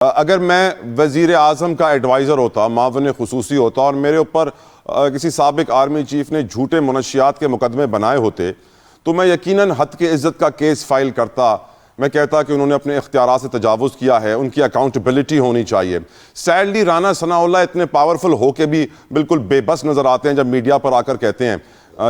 اگر میں وزیر اعظم کا ایڈوائزر ہوتا، معاون خصوصی ہوتا اور میرے اوپر کسی سابق آرمی چیف نے جھوٹے منشیات کے مقدمے بنائے ہوتے تو میں یقیناً حد کے عزت کا کیس فائل کرتا. میں کہتا کہ انہوں نے اپنے اختیارات سے تجاوز کیا ہے، ان کی اکاؤنٹیبلٹی ہونی چاہیے. سیڈلی رانا ثناء اللہ اتنے پاورفل ہو کے بھی بالکل بے بس نظر آتے ہیں جب میڈیا پر آ کر کہتے ہیں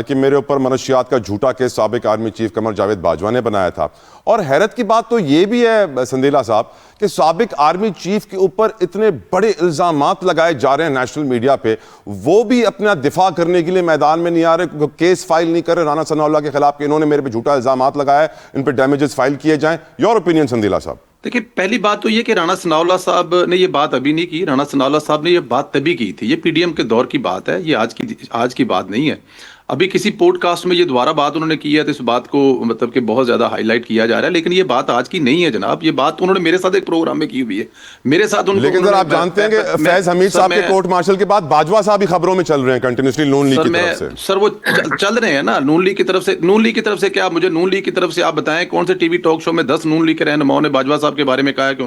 کہ میرے اوپر منشیات کا جھوٹا کیس سابق آرمی چیف قمر جاوید باجوہ نے بنایا تھا. اور حیرت کی بات تو یہ بھی ہے سندیلا صاحب کہ سابق آرمی چیف کے اوپر اتنے بڑے الزامات لگائے جا رہے ہیں نیشنل میڈیا پہ، وہ بھی اپنا دفاع کرنے کے لیے میدان میں نہیں آ رہے، کیس فائل نہیں کر رہے رانا ثناء اللہ کے خلاف کہ انہوں نے میرے پہ جھوٹا الزامات لگایا ہے، ان پہ ڈیمیجز فائل کیے جائیں. یور اوپینین سندیلا صاحب؟ دیکھیں، پہلی بات تو یہ کہ رانا ثناء اللہ صاحب نے یہ بات ابھی نہیں کی. رانا ثناء اللہ صاحب نے یہ بات تبھی کی تھی. یہ پی ڈی ایم کے دور کی بات ہے، یہ آج کی بات نہیں ہے. ابھی کسی پوڈ کاسٹ میں یہ دوبارہ بات انہوں نے کی ہے تو اس بات کو مطلب کہ بہت زیادہ ہائی لائٹ کیا جا رہا ہے، لیکن یہ بات آج کی نہیں ہے جناب. یہ بات انہوں نے میرے ساتھ ایک پروگرام میں کی ہوئی ہے، میرے ساتھ. لیکن سر آپ جانتے ہیں کہ فیض حمید صاحب کے کورٹ مارشل کے بعد باجوہ صاحب بھی خبروں میں چل رہے ہیں کنٹینیوسلی نون لیگ کی طرف سے. سر وہ چل رہے ہیں نا نون لیگ کی طرف سے. نون لیگ کی طرف سے کیا؟ مجھے نون لیگ کی طرف سے آپ بتائیں کون سے ٹی وی ٹاک شو میں 10 نون لیگ کے رہنماؤں نے باجوہ صاحب کے بارے میں کہا ہے کہ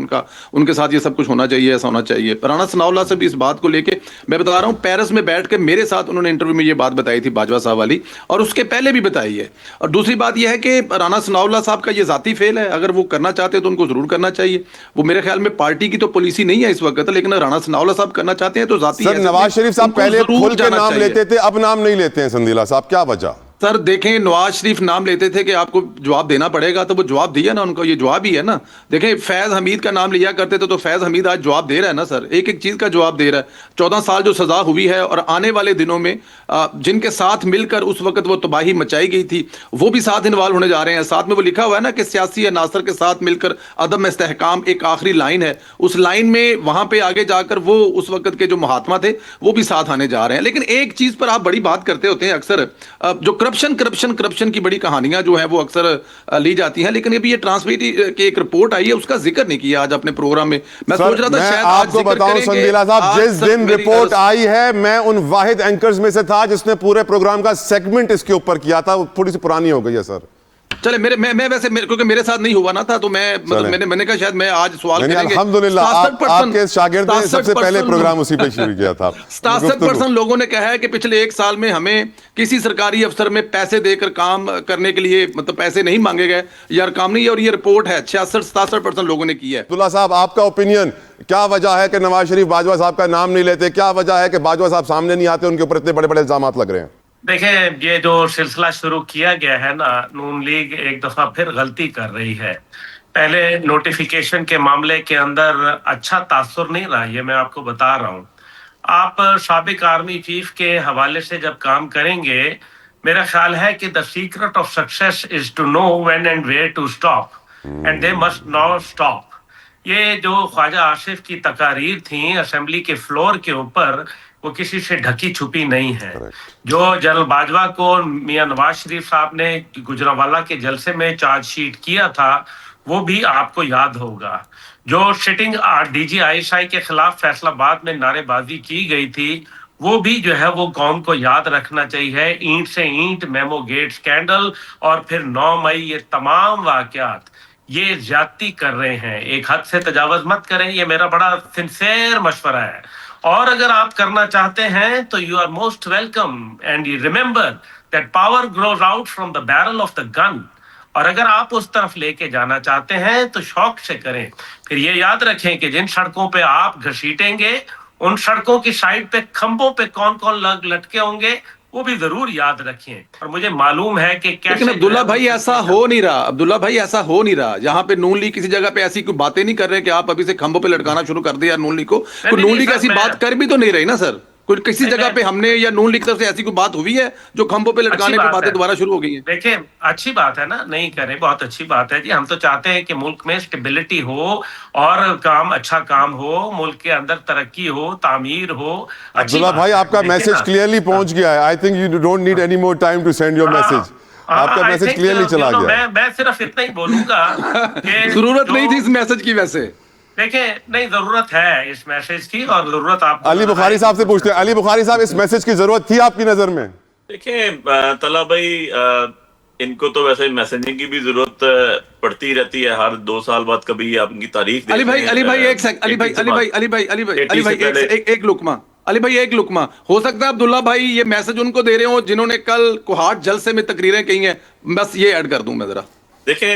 ان کے ساتھ یہ سب کچھ ہونا چاہیے، ایسا ہونا چاہیے. رانا ثناء اللہ سے بھی اس بات کو لے کے میں بتا رہا ہوں، پیرس میں بیٹھ کے میرے ساتھ انہوں نے انٹرویو میں یہ بات بتائی تھی باجوہ صاحب والی، اور اس کے پہلے بھی بتائی ہے. اور دوسری بات یہ ہے کہ رانا ثناء اللہ صاحب کا یہ ذاتی فیل ہے، اگر وہ کرنا چاہتے تو ان کو ضرور کرنا چاہیے. وہ میرے خیال میں پارٹی کی تو پالیسی نہیں ہے اس وقت، لیکن رانا ثناء اللہ صاحب کرنا چاہتے ہیں تو ذاتی. سر نواز شریف صاحب پہلے کھل کے نام لیتے تھے، اب نام نہیں لیتے ہیں سندیلا صاحب، کیا وجہ؟ سر دیکھیں، نواز شریف نام لیتے تھے کہ آپ کو جواب دینا پڑے گا، تو وہ جواب دیا نا ان کو، یہ جواب ہی ہے نا. دیکھیں فیض حمید کا نام لیا کرتے تھے تو فیض حمید آج جواب دے رہا ہے نا سر، ایک ایک چیز کا جواب دے رہا ہے. 14 سال جو سزا ہوئی ہے اور آنے والے دنوں میں جن کے ساتھ مل کر اس وقت وہ تباہی مچائی گئی تھی وہ بھی ساتھ انوالو ہونے جا رہے ہیں. ساتھ میں وہ لکھا ہوا ہے نا کہ سیاسی عناصر کے ساتھ مل کر عدم استحکام ایک آخری لائن ہے، اس لائن میں وہاں پہ آگے جا کر وہ اس وقت کے جو مہاتما تھے وہ بھی ساتھ آنے جا رہے ہیں. لیکن ایک چیز پر آپ بڑی بات کرتے ہوتے ہیں اکثر، جو کرپشن کی بڑی کہانیاں جو ہیں وہ اکثر لی جاتی ہیں، لیکن ابھی یہ ٹرانسمیٹی کی ایک رپورٹ آئی ہے اس کا ذکر نہیں کیا آج اپنے پروگرام میں. میں سوچ رہا تھا شاید آپ کو بتاؤں سندیلا صاحب، جس دن رپورٹ آئی ہے میں ان واحد اینکرز میں سے تھا جس نے پورے پروگرام کا سیگمنٹ اس کے اوپر کیا تھا. وہ تھوڑی سی پرانی ہو گئی ہے سر. چلے میں ویسے کیونکہ میرے ساتھ نہیں ہوا نا تھا تو میں نے کہا شاید میں آج سوال کریں گے. الحمدللہ آپ کے شاگرد نے سب سے پہلے پروگرام اسی پہ شروع کیا تھا. 67% لوگوں نے کہا ہے کہ پچھلے ایک سال میں ہمیں کسی سرکاری افسر میں پیسے دے کر کام کرنے کے لیے مطلب پیسے نہیں مانگے گئے یا کام نہیں، اور یہ رپورٹ ہے 66-67% لوگوں نے کی ہے. عبداللہ صاحب آپ کا اوپینین کیا وجہ ہے کہ نواز شریف باجوہ صاحب کا نام نہیں لیتے؟ کیا وجہ ہے کہ باجوہ صاحب سامنے نہیں آتے، ان کے اوپر اتنے بڑے بڑے الزامات لگ رہے ہیں؟ دیکھیں، یہ جو سلسلہ شروع کیا گیا ہے نا، نون لیگ ایک دفعہ پھر غلطی کر رہی ہے. پہلے نوٹیفیکیشن کے معاملے کے اندر اچھا تاثر نہیں رہا، یہ میں آپ کو بتا رہا ہوں. آپ سابق آرمی چیف کے حوالے سے جب کام کریں گے، میرا خیال ہے کہ the secret of success is to know when and where to stop and they must now stop. یہ جو خواجہ آصف کی تقاریر تھیں اسمبلی کے فلور کے اوپر، وہ کسی سے ڈھکی چھپی نہیں ہے. جو جنرل باجوہ کو میاں نواز شریف صاحب نے گجرانوالہ کے جلسے میں چارج شیٹ کیا تھا وہ بھی آپ کو یاد ہوگا. جو سٹنگ ڈی جی آئی ایس آئی کے خلاف فیصل آباد میں نعرے بازی کی گئی تھی وہ بھی جو ہے وہ قوم کو یاد رکھنا چاہیے. اینٹ سے اینٹ، میمو گیٹ سکینڈل اور پھر 9 مئی، یہ تمام واقعات یہ زیادتی کر رہے ہیں. ایک حد سے تجاوز مت کریں، یہ میرا بڑا سنسیئر مشورہ ہے. اور اگر آپ کرنا چاہتے ہیں تو you are most welcome and you remember that power grows out from the barrel of the gun. اور اگر آپ اس طرف لے کے جانا چاہتے ہیں تو شوق سے کریں. پھر یہ یاد رکھیں کہ جن سڑکوں پہ آپ گھسیٹیں گے ان سڑکوں کی سائڈ پہ کھمبوں پہ کون کون لٹکے ہوں گے وہ بھی ضرور یاد رکھیں. اور مجھے معلوم ہے کہ لیکن عبداللہ بھائی ایسا ہو نہیں رہا، عبداللہ بھائی ایسا ہو نہیں رہا. یہاں پہ نون لیگ کسی جگہ پہ ایسی کوئی باتیں نہیں کر رہے کہ آپ ابھی سے کھمبوں پہ لٹکانا شروع کر دیا نون لیگ کو. نون لیگ ایسی بات کر بھی تو نہیں رہی نا سر. کوئی کسی جگہ پہ ہم نے یا نون لیگ طرف سے ایسی کوئی بات ہوئی ہے جو کھمبوں پہ لٹکانے کی باتیں دوبارہ شروع ہو گئی ہیں؟ دیکھیں اچھی بات ہے نا، نہیں کریں، بہت اچھی بات ہے جی. ہم تو چاہتے ہیں کہ ملک میں اسٹیبلٹی ہو اور اچھا کام ہو، ملک کے اندر ترقی ہو، تعمیر ہو. عبداللہ بھائی آپ کا میسج کلیئرلی پہنچ گیا ہے. I think you don't need any more time to send your message. آپ کا میسج کلیئرلی چلا گیا. میں صرف اتنا ہی بولوں گا کہ ضرورت نہیں تھی اس میسج کی. ویسے دیکھیں نہیں، ضرورت ہے اس میسج کی، اور ضرورت آپ علی بخاری صاحب سے پوچھتے ہیں. علی بخاری صاحب اس میسج کی ضرورت تھی آپ کی نظر میں؟ دیکھیں طلحہ بھائی، ان کو تو ویسے میسنجنگ کی بھی ضرورت پڑتی رہتی ہے، ہر 2 سال بعد کبھی آپ ان کی تاریخ علی بھائی دیکھیں، علی بھائی ایک سیکنڈ، علی بھائی ایک لقمہ، علی بھائی ایک لقمہ، ہو سکتا ہے عبداللہ بھائی یہ میسج ان کو دے رہے ہوں جنہوں نے کل کوہاٹ جلسے میں تقریریں کی ہیں، بس یہ ایڈ کر دوں میں ذرا. دیکھیں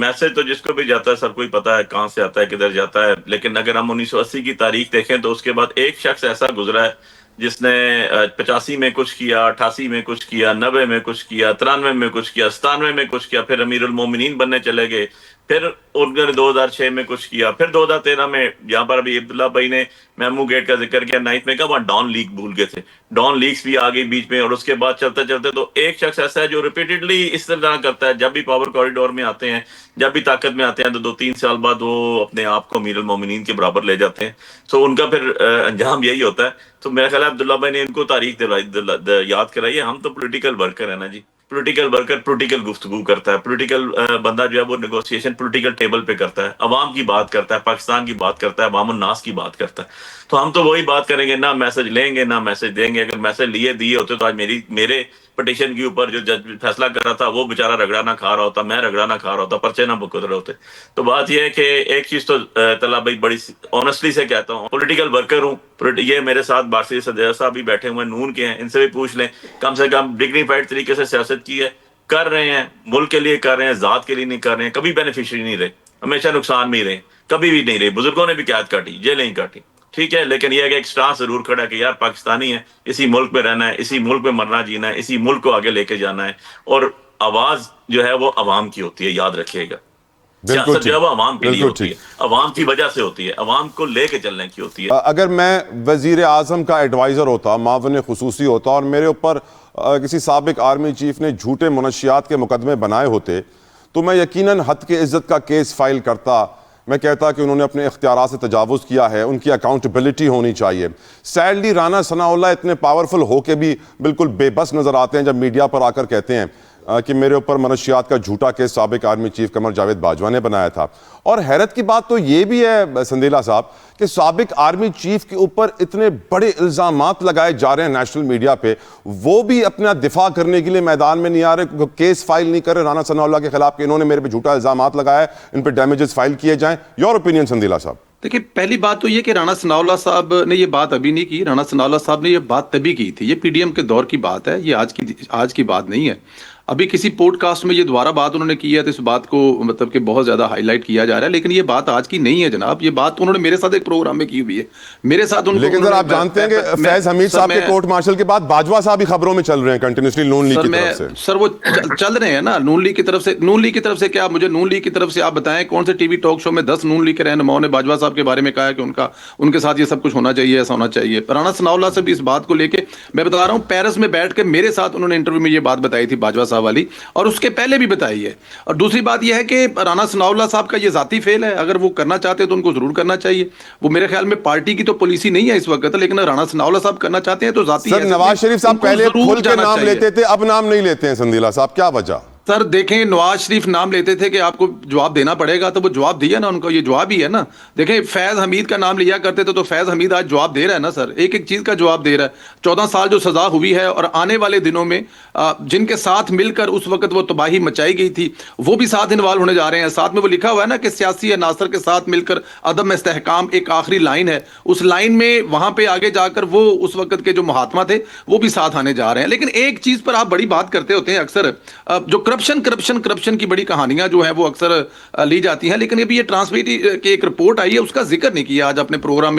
میسج تو جس کو بھی جاتا ہے سب کو ہی پتا ہے کہاں سے آتا ہے کدھر جاتا ہے، لیکن اگر ہم 1980 کی تاریخ دیکھیں تو اس کے بعد ایک شخص ایسا گزرا ہے جس نے 85 میں کچھ کیا، 88 میں کچھ کیا، 90 میں کچھ کیا، 93 میں کچھ کیا، 97 میں کچھ کیا، پھر امیر المومنین بننے چلے گئے، پھر ان نے 2006 میں کچھ کیا، پھر 2013 میں یہاں پر ابھی عبداللہ بھائی نے میمو گیٹ کا ذکر کیا، 9 میں کا وہاں ڈان لیگ بھول گئے تھے، ڈان لیگز بھی آگئی بیچ میں، اور اس کے بعد چلتے چلتے تو ایک شخص ایسا ہے جو ریپیٹڈلی اس طرح کرتا ہے، جب بھی پاور کوریڈور میں آتے ہیں، جب بھی طاقت میں آتے ہیں تو 2-3 سال بعد وہ اپنے آپ کو امیر المومنین کے برابر لے جاتے ہیں. سو ان کا پھر انجام یہی ہوتا ہے. تو میرا خیال ہے عبداللہ بھائی نے ان کو تاریخ یاد کرائی ہے. ہم تو پولیٹیکل ورکر ہیں نا جی، پولیٹیکل ورکر پولیٹیکل گفتگو کرتا ہے، پولیٹیکل بندہ جو ہے وہ نیگوسیشن پولیٹیکل ٹیبل پہ کرتا ہے، عوام کی بات کرتا ہے، پاکستان کی بات کرتا ہے، عوام الناس کی بات کرتا ہے. تو ہم تو وہی بات کریں گے، نہ میسج لیں گے نہ میسج دیں گے. اگر میسج دیے ہوتے تو آج میرے پٹیشن کے اوپر جو جج فیصلہ کر رہا تھا وہ بیچارہ رگڑا نہ کھا رہا ہوتا، میں رگڑا نہ کھا رہا ہوتا، پرچے نہ بک رہے ہوتے. تو بات یہ ہے کہ ایک چیز تو طلحہ بھائی بڑی آنیسٹلی سے کہتا ہوں، پولیٹیکل ورکر ہوں. یہ میرے ساتھ بارسی صدیقہ صاحب بھی بیٹھے ہوئے نون کے ہیں، ان سے بھی پوچھ لیں، کم سے کم ڈگنیفائڈ طریقے سے سیاست کی ہے، کر رہے ہیں، ملک کے لیے کر رہے ہیں، ذات کے لیے نہیں کر رہے ہیں، کبھی بینیفیشری نہیں رہے، ہمیشہ نقصان میں ہی رہے، کبھی بھی نہیں رہے. بزرگوں نے بھی قید کاٹی، جیلیں ہی کاٹی، ٹھیک ہے، لیکن یہ ہے کہ ایک سٹانس ضرور کھڑا ہے کہ یار پاکستانی ہے، اسی ملک میں رہنا ہے، اسی ملک میں مرنا جینا ہے، اسی ملک کو آگے لے کے جانا ہے. اور آواز جو ہے وہ عوام کی ہوتی ہے، یاد رکھیے گا. سیاست جو ہے وہ عوام کے لیے ہوتی ہے، عوام کی وجہ سے ہوتی ہے، عوام کو لے کے چلنے کی ہوتی ہے. اگر میں وزیر اعظم کا ایڈوائزر ہوتا، معاون خصوصی ہوتا، اور میرے اوپر کسی سابق آرمی چیف نے جھوٹے منشیات کے مقدمے بنائے ہوتے تو میں یقیناً حد کے عزت کا کیس فائل کرتا. میں کہتا کہ انہوں نے اپنے اختیارات سے تجاوز کیا ہے، ان کی اکاؤنٹیبلٹی ہونی چاہیے. سیڈلی رانا ثناء اللہ اتنے پاورفل ہو کے بھی بالکل بے بس نظر آتے ہیں جب میڈیا پر آ کر کہتے ہیں کہ میرے اوپر منشیات کا جھوٹا کیس سابق آرمی چیف قمر جاوید باجوہ نے بنایا تھا. اور حیرت کی بات تو یہ بھی ہے سندیلا صاحب کہ سابق آرمی چیف کے اوپر اتنے بڑے الزامات لگائے جا رہے ہیں نیشنل میڈیا پہ، وہ بھی اپنا دفاع کرنے کے لیے میدان میں نہیں آ رہے، کیس فائل نہیں کر رہے رانا ثناء اللہ کے خلاف کہ انہوں نے میرے پہ جھوٹا الزامات لگایا، ان پہ ڈیمیجز فائل کیے جائیں. یور اوپینین سندیلا صاحب؟ دیکھیں پہلی بات تو یہ کہ رانا ثناء اللہ صاحب نے یہ بات ابھی نہیں کی، رانا ثناء اللہ صاحب نے یہ بات تبھی کی تھی، یہ پی ڈی ایم کے دور کی بات ہے، یہ آج کی بات نہیں ہے. ابھی کسی پوڈ کاسٹ میں یہ دوبارہ بات انہوں نے کی ہے تو اس بات کو مطلب کہ بہت زیادہ ہائی لائٹ کیا جا رہا ہے، لیکن یہ بات آج کی نہیں ہے جناب. یہ بات انہوں نے میرے ساتھ ایک پروگرام میں کی ہوئی ہے، میرے ساتھ لیکن سر آپ جانتے ہیں کہ فیض حمید صاحب کے کورٹ مارشل کے بعد باجوہ صاحب بھی خبروں میں چل رہے ہیں کنٹینیوسلی نون لیگ کی طرف سے. سر وہ چل رہے ہیں نا نون لیگ کی طرف سے. نون لیگ کی طرف سے کیا؟ مجھے نون لیگ کی طرف سے آپ بتائیں کون سے ٹی وی ٹاک شو میں 10 نون لیگ کے رہنماؤں نے باجوہ صاحب کے بارے میں کہا ہے کہ ان کے ساتھ یہ سب کچھ ہونا چاہیے، ایسا ہونا چاہیے. رانا ثناء اللہ سے بھی اس بات کو لے کے میں بتا رہا ہوں، پیرس میں بیٹھ کے میرے ساتھ انہوں نے انٹرویو میں یہ بات بتائی تھی باجوہ صاحب والی، اور اس کے پہلے بھی بتائی ہے. اور دوسری بات یہ ہے کہ رانا ثناء اللہ صاحب کا یہ ذاتی فیل ہے، اگر وہ کرنا چاہتے تو ان کو ضرور کرنا چاہیے. وہ میرے خیال میں پارٹی کی تو پالیسی نہیں ہے اس وقت، لیکن رانا ثناء اللہ صاحب کرنا چاہتے ہیں تو ذاتی. سر نواز شریف صاحب پہلے کھل کے نام لیتے تھے، اب نام نہیں لیتے ہیں سندیلا صاحب، کیا وجہ؟ سر دیکھیں نواز شریف نام لیتے تھے کہ آپ کو جواب دینا پڑے گا، تو وہ جواب دیا نا ان کو، یہ جواب ہی ہے نا. دیکھیں فیض حمید کا نام لیا کرتے تھے تو فیض حمید آج جواب دے رہا ہے نا سر، ایک ایک چیز کا جواب دے رہا ہے. 14 سال جو سزا ہوئی ہے اور آنے والے دنوں میں جن کے ساتھ مل کر اس وقت وہ تباہی مچائی گئی تھی وہ بھی ساتھ انوالو ہونے جا رہے ہیں. ساتھ میں وہ لکھا ہوا ہے نا کہ سیاسی عناصر کے ساتھ مل کر عدم استحکام، ایک آخری لائن ہے، اس لائن میں وہاں پہ آگے جا کر وہ اس وقت کے جو مہاتما تھے وہ بھی ساتھ آنے جا رہے ہیں. لیکن ایک چیز پر آپ بڑی بات کرتے ہوتے ہیں اکثر، جو کرپشن کی بڑی کہانیاں جو ہیں وہ اکثر لی جاتی ہیں، لیکن ابھی یہ ٹرانسمیٹ کی ایک رپورٹ آئی ہے اس کا ذکر نہیں کیا آج اپنے پروگرام میں.